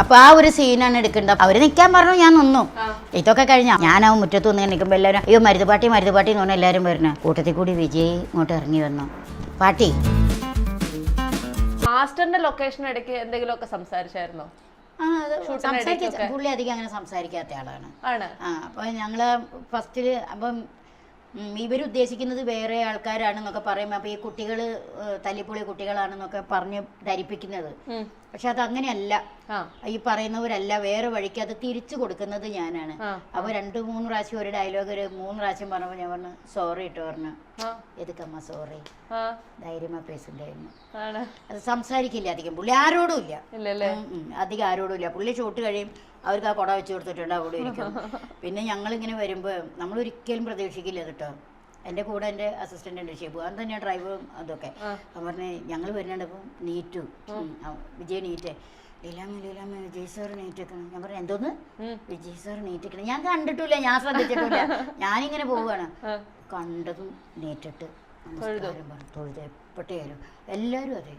അപ്പൊ ആ ഒരു സീനാണ് എടുക്കേണ്ടത്. അവര് നിൽക്കാൻ പറഞ്ഞു, ഞാൻ നിന്നു. ഇതൊക്കെ കഴിഞ്ഞ ഞാൻ ആ മുറ്റത്ത് നിന്ന് നിൽക്കുമ്പോൾ എല്ലാവരും അയ്യോ മരുതുപാട്ടി എന്ന് പറഞ്ഞാൽ എല്ലാവരും വരുന്നു. കൂട്ടത്തിൽ കൂടി വിജയ് ഇങ്ങോട്ട് ഇറങ്ങി വന്നു. പാട്ടി മാസ്റ്ററിന്റെ ലൊക്കേഷൻ ഇടയ്ക്ക് എന്തെങ്കിലുമൊക്കെ സംസാരിച്ചായിരുന്നോ? പുള്ളി അധികം അങ്ങനെ സംസാരിക്കാത്ത ആളാണ്. അപ്പൊ ഞങ്ങള് ഫസ്റ്റില് അപ്പം ഇവരുദ്ദേശിക്കുന്നത് വേറെ ആൾക്കാരാണെന്നൊക്കെ പറയുമ്പോൾ അപ്പൊ ഈ കുട്ടികൾ തല്ലിപ്പൊളി കുട്ടികളാണെന്നൊക്കെ പറഞ്ഞ് ധരിപ്പിക്കുന്നത്. പക്ഷെ അത് അങ്ങനെയല്ല, ഈ പറയുന്നവരല്ല, വേറെ വഴിക്ക് അത് തിരിച്ചു കൊടുക്കുന്നത് ഞാനാണ്. അപ്പൊ 2-3 പ്രാവശ്യം ഒരു ഡയലോഗ് 3 പ്രാവശ്യം പറഞ്ഞപ്പോൾ ഞാൻ പറഞ്ഞു സോറി ഇട്ട് പറഞ്ഞു. എതുക്കമ്മ സോറി, ധൈര്യമാ പേസുണ്ടായിരുന്നു. അത് സംസാരിക്കില്ല അധികം, പുള്ളി ആരോടും ഇല്ല, അധികം ആരോടും ഇല്ല. പുള്ളി ഷൂട്ട് കഴിയും, അവർക്ക് ആ കുട വെച്ച് കൊടുത്തിട്ടുണ്ട്, അവിടെ ഇരിക്കും. പിന്നെ ഞങ്ങളിങ്ങനെ വരുമ്പോൾ നമ്മൾ ഒരിക്കലും പ്രതീക്ഷിക്കില്ല കേട്ടോ. എൻ്റെ കൂടെ എൻ്റെ അസിസ്റ്റൻ്റ് ഉണ്ട് ഷിബു, അത് തന്നെയാണ് ഡ്രൈവറും അതൊക്കെ. അവൻ പറഞ്ഞ് ഞങ്ങൾ വരുന്നുണ്ട് അപ്പം നീറ്റു വിജയ് നീറ്റേ ലീലാമ്മ വിജയ് സാർ നീറ്റേക്കണം. ഞാൻ പറഞ്ഞു എന്തോന്ന് വിജയ് സാർ നീറ്റേക്കണം? ഞാൻ കണ്ടിട്ടില്ല, ഞാൻ ശ്രദ്ധിച്ചിട്ടില്ല, ഞാനിങ്ങനെ പോവുകയാണ്. കണ്ടതും നീറ്റിട്ട് നമസ്കാരം പറഞ്ഞു തൊഴുത് എപ്പോഴായാലും എല്ലാവരും അതെ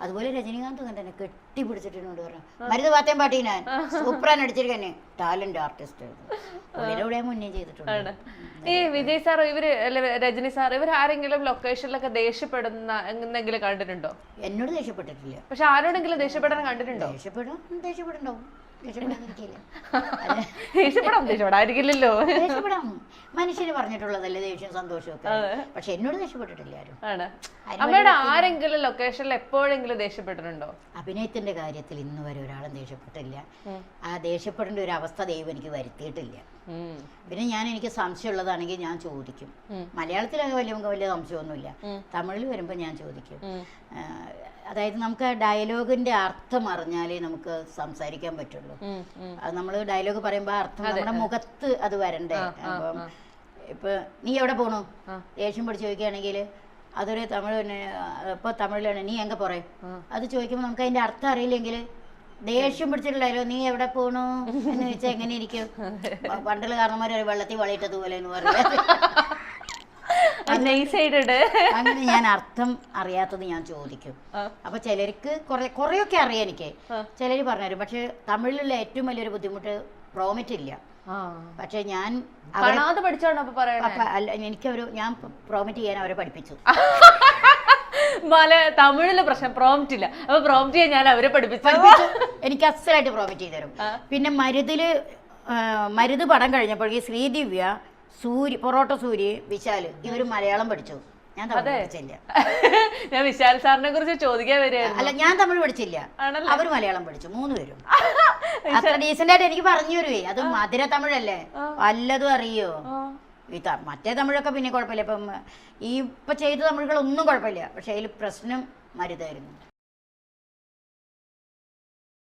അതുപോലെ രജനീകാന്ത് തന്നെ കെട്ടിപ്പിടിച്ചിട്ടുണ്ട് പറഞ്ഞു മരുന്ന് പാത്തേം പാട്ടി ഞാൻ സൂപ്പറാൻ അടിച്ചിരിക്കന്നെ ടാലന്റ് ആർട്ടിസ്റ്റ് ഇവിടെ മുന്നേ ചെയ്തിട്ടുണ്ട്. ഈ വിജയ് സാർ ഇവര് രജനി സാർ ഇവർ ആരെങ്കിലും ലൊക്കേഷനിലൊക്കെ ദേഷ്യപ്പെടുന്ന എന്തെങ്കിലും കണ്ടിട്ടുണ്ടോ? എന്നോട് ദേഷ്യപ്പെട്ടിട്ടില്ല. പക്ഷെ ആരോടെങ്കിലും ദേഷ്യപ്പെടാൻ കണ്ടിട്ടുണ്ടോ? ദേഷ്യപ്പെടണ്ടാവും ദേഷ്യപ്പെടാതിരിക്കില്ലല്ലോ. ദേഷ്യപ്പെടാം, മനുഷ്യന് പറഞ്ഞിട്ടുള്ളതല്ലേ ദേഷ്യം സന്തോഷമൊക്കെ. പക്ഷെ എന്നോട് ദേഷ്യപ്പെട്ടിട്ടില്ല ആരും. അമ്മയുടെ ആരെങ്കിലും ലൊക്കേഷനിൽ എപ്പോഴെങ്കിലും ദേഷ്യപ്പെട്ടിട്ടുണ്ടോ? അഭിനയത്തിന്റെ കാര്യത്തിൽ ഇന്ന് വരെ ഒരാളും ദേഷ്യപ്പെട്ടില്ല. ആ ദേഷ്യപ്പെടേണ്ട ഒരു അവസ്ഥ ദൈവം എനിക്ക് വരുത്തിയിട്ടില്ല. പിന്നെ എനിക്ക് സംശയമുള്ളതാണെങ്കിൽ ഞാൻ ചോദിക്കും. മലയാളത്തിലൊക്കെ വലിയ സംശയമൊന്നുമില്ല. തമിഴിൽ വരുമ്പോൾ ഞാൻ ചോദിക്കും. അതായത് നമുക്ക് ഡയലോഗിന്റെ അർത്ഥം അറിഞ്ഞാലേ നമുക്ക് സംസാരിക്കാൻ പറ്റുള്ളൂ. അത് നമ്മൾ ഡയലോഗ് പറയുമ്പോൾ അർത്ഥം നമ്മുടെ മുഖത്ത് അത് വരണ്ടേ. അപ്പം ഇപ്പൊ നീ എവിടെ പോണു ദേഷ്യം പിടിച്ച് ചോദിക്കുകയാണെങ്കിൽ അതൊരു തമിഴ് ഇപ്പൊ തമിഴിലാണ് നീ എങ്ക പോറേ അത് ചോദിക്കുമ്പോൾ നമുക്ക് അതിന്റെ അർത്ഥം അറിയില്ലെങ്കിൽ ദേഷ്യം പിടിച്ചിട്ടുള്ളല്ലോ നീ എവിടെ പോണു എന്ന് ചോദിച്ചാൽ എങ്ങനെ ഇരിക്കും? പണ്ടുള്ള കാരണന്മാര് വെള്ളത്തിൽ വളിയിട്ടതുപോലെ എന്ന് പറയുന്നത്. അങ്ങനെ ഞാൻ അർത്ഥം അറിയാത്തത് ഞാൻ ചോദിക്കും. അപ്പൊ ചിലർക്ക് കുറെയൊക്കെ അറിയാം എനിക്ക്, ചിലര് പറഞ്ഞുതരും. പക്ഷെ തമിഴിലുള്ള ഏറ്റവും വലിയൊരു ബുദ്ധിമുട്ട് പ്രോമിറ്റ് ഇല്ല. പക്ഷെ ഞാൻ ഞാൻ പ്രോമിറ്റ് ചെയ്യാൻ അവരെ പഠിപ്പിച്ചു. തമിഴിലെ പ്രശ്നം പ്രോമിറ്റ് ഇല്ല, അപ്പൊ പ്രോമിറ്റ് ചെയ്യാൻ ഞാൻ അവരെ പഠിപ്പിച്ചു. എനിക്ക് അസലായിട്ട് പ്രോമിറ്റ് ചെയ്തു തരും. പിന്നെ മരുത് പടം കഴിഞ്ഞപ്പോഴേക്ക് ശ്രീദിവ്യ പൊറോട്ട സൂര്യ വിശാല് ഇവര് മലയാളം പഠിച്ചു. ഞാൻ തമിഴ് പഠിച്ചില്ല. ഞാൻ വിശാൽ സാറിനെ കുറിച്ച് ചോദിക്കാൻ വരികയായിരുന്നു. അല്ല, ഞാൻ തമിഴ് പഠിച്ചില്ല, അവര് മലയാളം പഠിച്ചു. 3 പേരും അത്ര ഡീസന്റ് ആയിട്ട് എനിക്ക് പറഞ്ഞു തരുവേ. അത് മധുര തമിഴല്ലേ, വല്ലതും അറിയോ? മറ്റേ തമിഴൊക്കെ പിന്നെ കുഴപ്പമില്ല. ഇപ്പം ഇപ്പൊ ചെയ്ത തമിഴുകളൊന്നും കുഴപ്പമില്ല. പക്ഷെ അതിൽ പ്രശ്നം മരുതായിരുന്നു.